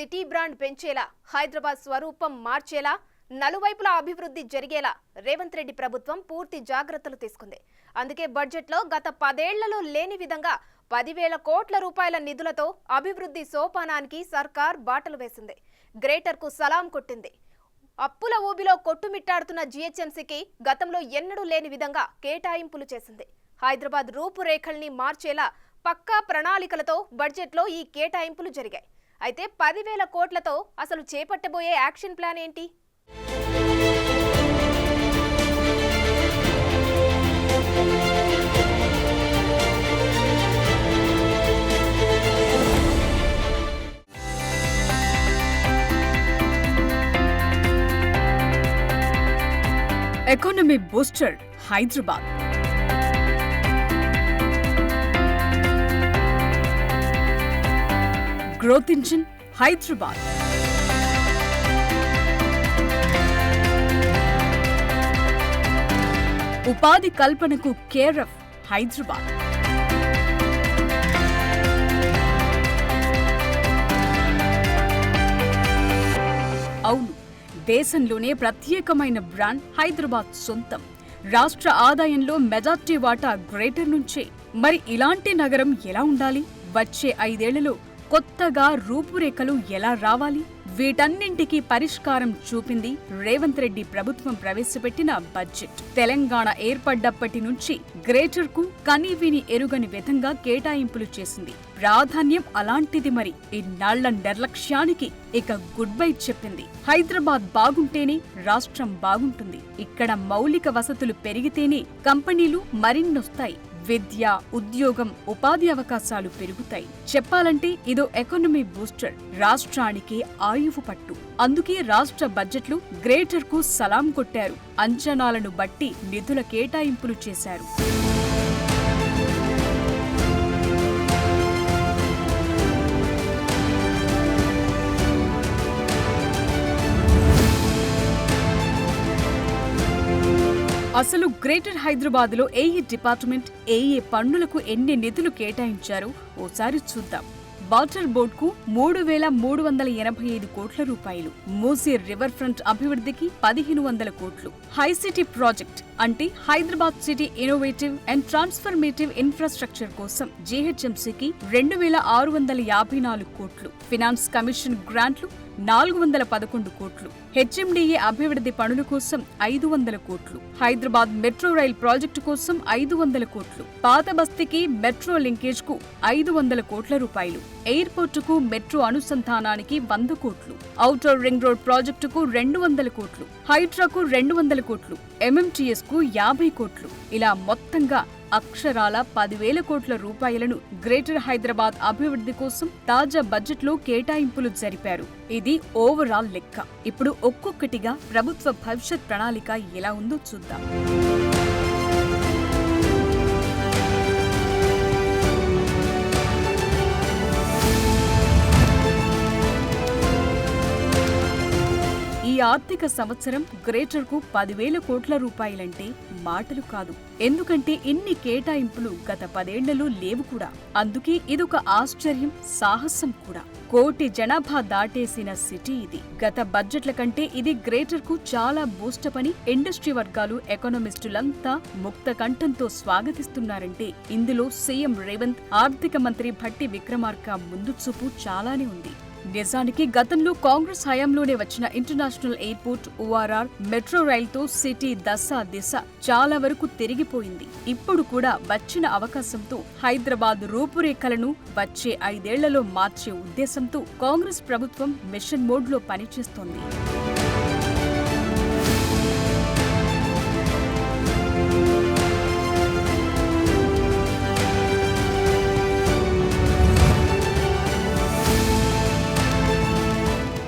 City brand పెంచేలా, Hyderabad స్వరూపం మార్చేలా, నలువైపులా అభివృద్ధి జరిగేలా రేవంత్ రెడ్డి ప్రభుత్వం పూర్తి జాగ్రత్తలు తీసుకుంది. అందుకే బడ్జెట్లో గత 10 ఏళ్లలో లేని విధంగా 10,000 కోట్ల రూపాయల నిధులతో అభివృద్ధి సోపానానికి సర్కార్ బాటలు వేసింది. గ్రేటర్కు సలాం కొట్టింది. అప్పుల ఊబిలో కొట్టుమిట్టాడుతున్న జీహెచ్ఎంసీకి గతంలో ఎన్నడూ లేని విధంగా కేటాయింపులు చేసింది. హైదరాబాద్ రూపురేఖల్ని మార్చేలా పక్కా ప్రణాళికలతో బడ్జెట్లో ఈ కేటాయింపులు జరిగాయి. అయితే 10,000 కోట్లతో అసలు చేపట్టబోయే యాక్షన్ ప్లాన్ ఏంటి? Economy booster Hyderabad. Growth engine Hyderabad. ఉపాధి కల్పనకు కేరఫ్ హైదరాబాద్. అవును, దేశంలోనే ప్రత్యేకమైన బ్రాండ్ హైదరాబాద్ సొంతం. రాష్ట్ర ఆదాయంలో మెజార్టీ వాటా గ్రేటర్ నుంచే. మరి ఇలాంటి నగరం ఎలా ఉండాలి? వచ్చే 5 ఏళ్లలో కొత్తగా రూపురేఖలు ఎలా రావాలి? వీటన్నింటికీ పరిష్కారం చూపింది రేవంత్ రెడ్డి ప్రభుత్వం ప్రవేశపెట్టిన బడ్జెట్. తెలంగాణ ఏర్పడ్డప్పటి నుంచి గ్రేటర్కు కనీవిని ఎరుగని విధంగా కేటాయింపులు చేసింది. ప్రాధాన్యం అలాంటిది. మరి ఇన్నాళ్ల నిర్లక్ష్యానికి ఇక గుడ్ బై చెప్పింది. హైదరాబాద్ బాగుంటేనే రాష్ట్రం బాగుంటుంది. ఇక్కడ మౌలిక వసతులు పెరిగితేనే కంపెనీలు మరిన్నొస్తాయి. విద్య, ఉద్యోగం, ఉపాధి అవకాశాలు పెరుగుతాయి. చెప్పాలంటే ఇదో ఎకానమీ బూస్టర్, రాష్ట్రానికి ఆయువు పట్టు. అందుకే రాష్ట్ర బడ్జెట్లు గ్రేటర్కు సలాం కొట్టారు. అంచనాలను బట్టి నిధుల కేటాయింపులు చేశారు. అసలు గ్రేటర్ హైదరాబాద్ లో ఏ డిపార్ట్మెంట్, ఏ పన్నులకు ఎన్ని నిధులు కేటాయించారో ఓసారి చూద్దాం. వాటర్ బోర్డుకు 3,385 కోట్ల రూపాయలు, మూసీ రివర్ ఫ్రంట్ అభివృద్ధికి 1,500 కోట్లు, హైసిటీ ప్రాజెక్ట్ అంటే Hyderabad city innovative and transformative infrastructure కోసం జీహెచ్ఎంసీకి 2,654 కోట్లు, ఫినాన్స్ కమిషన్ గ్రాంట్లు 411 కోట్లు, హెచ్ఎండిఏ అభివృద్ధి పనుల కోసం 500 కోట్లు, హైదరాబాద్ మెట్రో రైల్ ప్రాజెక్టు కోసం 500 కోట్లు, పాత బస్తీకి మెట్రో లింకేజ్ కు 500 కోట్ల రూపాయలు, ఎయిర్పోర్టుకు మెట్రో అనుసంధానానికి 100 కోట్లు, ఔటర్ రింగ్ రోడ్ ప్రాజెక్టుకు 200 కోట్లు, హైడ్రాకు 200 కోట్లు, ఎంఎంటీఎస్ కు 50 కోట్లు. ఇలా మొత్తంగా అక్షరాల 10,000 కోట్ల రూపాయలను గ్రేటర్ హైదరాబాద్ అభివృద్ధి కోసం తాజా బడ్జెట్లో కేటాయింపులు జరిపారు. ఇది ఓవరాల్ లెక్క. ఇప్పుడు ఒక్కొక్కటిగా ప్రభుత్వ భవిష్యత్ ప్రణాళిక ఎలా ఉందో చూద్దాం. ఈ ఆర్థిక సంవత్సరం గ్రేటర్కు 10,000 కోట్ల రూపాయలంటే మాటలు కాదు. ఎందుకంటే ఇన్ని కేటాయింపులు గత 10 ఏళ్లలో లేవు కూడా. అందుకే ఇదొక ఆశ్చర్యం, సాహసం కూడా. 1 కోటి జనాభా దాటేసిన సిటీ ఇది. గత బడ్జెట్ల కంటే ఇది గ్రేటర్కు చాలా బూస్టప్ అని ఇండస్ట్రీ వర్గాలు, ఎకానమిస్టులంతా ముక్త కంఠంతో స్వాగతిస్తున్నారంటే ఇందులో సీఎం రేవంత్, ఆర్థిక మంత్రి భట్టి విక్రమార్క ముందు చూపు చాలానే ఉంది. నిజానికి గతంలో కాంగ్రెస్ హయాంలోనే వచ్చిన ఇంటర్నేషనల్ ఎయిర్పోర్ట్, ఓఆర్ఆర్, మెట్రో రైల్తో సిటీ దిశ చాలా వరకు తిరిగిపోయింది. ఇప్పుడు కూడా వచ్చిన అవకాశంతో హైదరాబాద్ రూపురేఖలను వచ్చే 5 ఏళ్లలో మార్చే ఉద్దేశంతో కాంగ్రెస్ ప్రభుత్వం మిషన్ మోడ్లో పనిచేస్తోంది.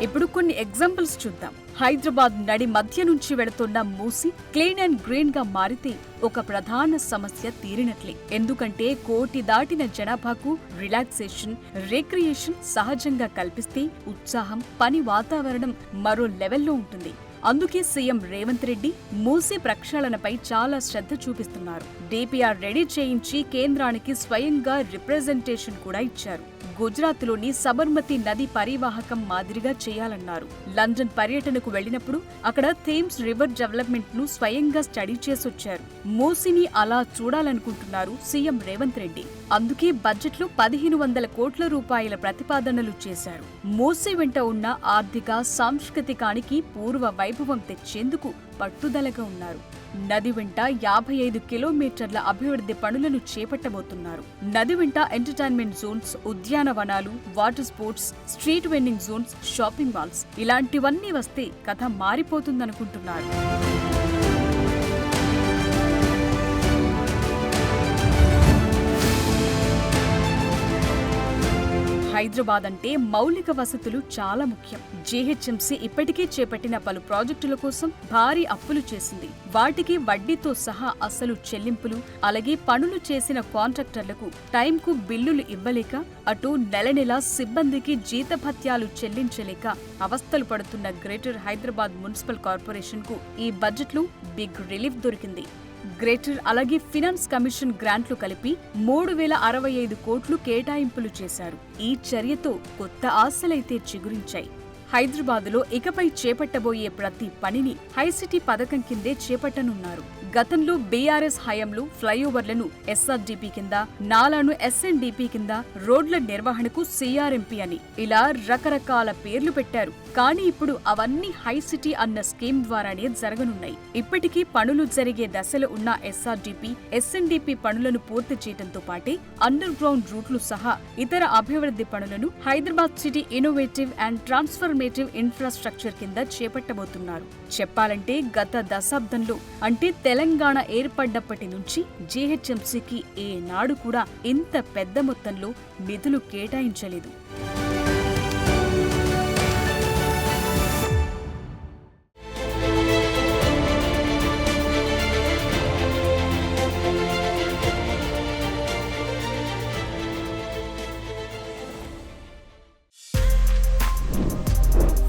ఇప్పుడు కొన్ని ఎగ్జాంపుల్స్ చూద్దాం. హైదరాబాద్ నడి మధ్య నుంచి వెళుతున్న మూసీ క్లీన్ అండ్ గ్రీన్ గా మారితే ఒక ప్రధాన సమస్య తీరినట్లే. ఎందుకంటే 1 కోటి దాటిన జనాభాకు రిలాక్సేషన్, రిక్రియేషన్ సహజంగా కల్పిస్తే ఉత్సాహం, పని వాతావరణం మరో లెవెల్లో ఉంటుంది. అందుకే సీఎం రేవంత్ రెడ్డి మూసీ ప్రక్షాళనపై చాలా శ్రద్ధ చూపిస్తున్నారు. డిపిఆర్ రెడీ చేయించి కేంద్రానికి స్వయంగా రిప్రజెంటేషన్ కూడా ఇచ్చారు. గుజరాత్లోని సబర్మతి నది పరివాహకం మాదిరిగా చేయాలన్నారు. లండన్ పర్యటనకు వెళ్లినప్పుడు అక్కడ థేమ్స్ రివర్ డెవలప్మెంట్ ను స్వయంగా స్టడీ చేసొచ్చారు. మూసిని అలా చూడాలనుకుంటున్నారు సీఎం రేవంత్ రెడ్డి. అందుకే బడ్జెట్లో 1500 కోట్ల రూపాయల ప్రతిపాదనలు చేశారు. మూసి వెంట ఉన్న ఆర్థిక సాంస్కృతికానికి పూర్వ వైభవం తెచ్చేందుకు పట్టుదలగా ఉన్నారు. నది వెంట 55 కిలోమీటర్ల అభివృద్ధి పనులను చేపట్టబోతున్నారు. నది వెంట ఎంటర్టైన్మెంట్ జోన్స్, ఉద్యానవనాలు, water sports, street vending zones, shopping malls ఇలాంటివన్నీ వస్తే కథ మారిపోతుందనుకుంటున్నారు. హైదరాబాద్ అంటే మౌలిక వసతులు చాలా ముఖ్యం. జీహెచ్ఎంసీ ఇప్పటికే చేపట్టిన పలు ప్రాజెక్టుల కోసం భారీ అప్పులు చేసింది. వాటికి వడ్డీతో సహా అసలు చెల్లింపులు, అలాగే పనులు చేసిన కాంట్రాక్టర్లకు టైంకు బిల్లులు ఇవ్వలేక, అటు నెల నెలా సిబ్బందికి జీతభత్యాలు చెల్లించలేక అవస్థలు పడుతున్న గ్రేటర్ హైదరాబాద్ మున్సిపల్ కార్పొరేషన్ కు ఈ బడ్జెట్లో బిగ్ రిలీఫ్ దొరికింది. గ్రేటర్ అలాగే ఫినాన్స్ కమిషన్ గ్రాంట్లు కలిపి 3065 కోట్లు కేటాయింపులు చేశారు. ఈ చర్యతో కొత్త ఆశలైతే చిగురించాయి. హైదరాబాదులో ఇకపై చేపట్టబోయే ప్రతి పనిని హైసిటీ పథకం కిందే చేపట్టనున్నారు. గతంలో బీఆర్ఎస్ హయాంలో ఫ్లైఓవర్లను ఎస్ఆర్డీపీ కింద, నాలాను ఎస్ఎన్డీపీ కింద, రోడ్ల నిర్వహణకు సీఆర్ఎంపీ అని ఇలా రకరకాల పేర్లు పెట్టారు. కానీ ఇప్పుడు అవన్నీ హైసిటీ అన్న స్కీమ్ ద్వారానే జరగనున్నాయి. ఇప్పటికీ పనులు జరిగే దశలో ఉన్న ఎస్ఆర్డీపీ, ఎస్ఎన్డీపీ పనులను పూర్తి చేయడంతో పాటే అండర్ గ్రౌండ్ రూట్లు సహా ఇతర అభివృద్ధి పనులను Hyderabad city innovative and transformative infrastructure కింద చేపట్టబోతున్నారు. చెప్పాలంటే గత దశాబ్దంలో అంటే తెలంగాణ ఏర్పడ్డప్పటి నుంచి జీహెచ్ఎంసీకి ఏనాడు కూడా ఇంత పెద్ద మొత్తంలో నిధులు కేటాయించలేదు.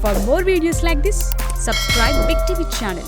For more videos like this, subscribe Big TV channel.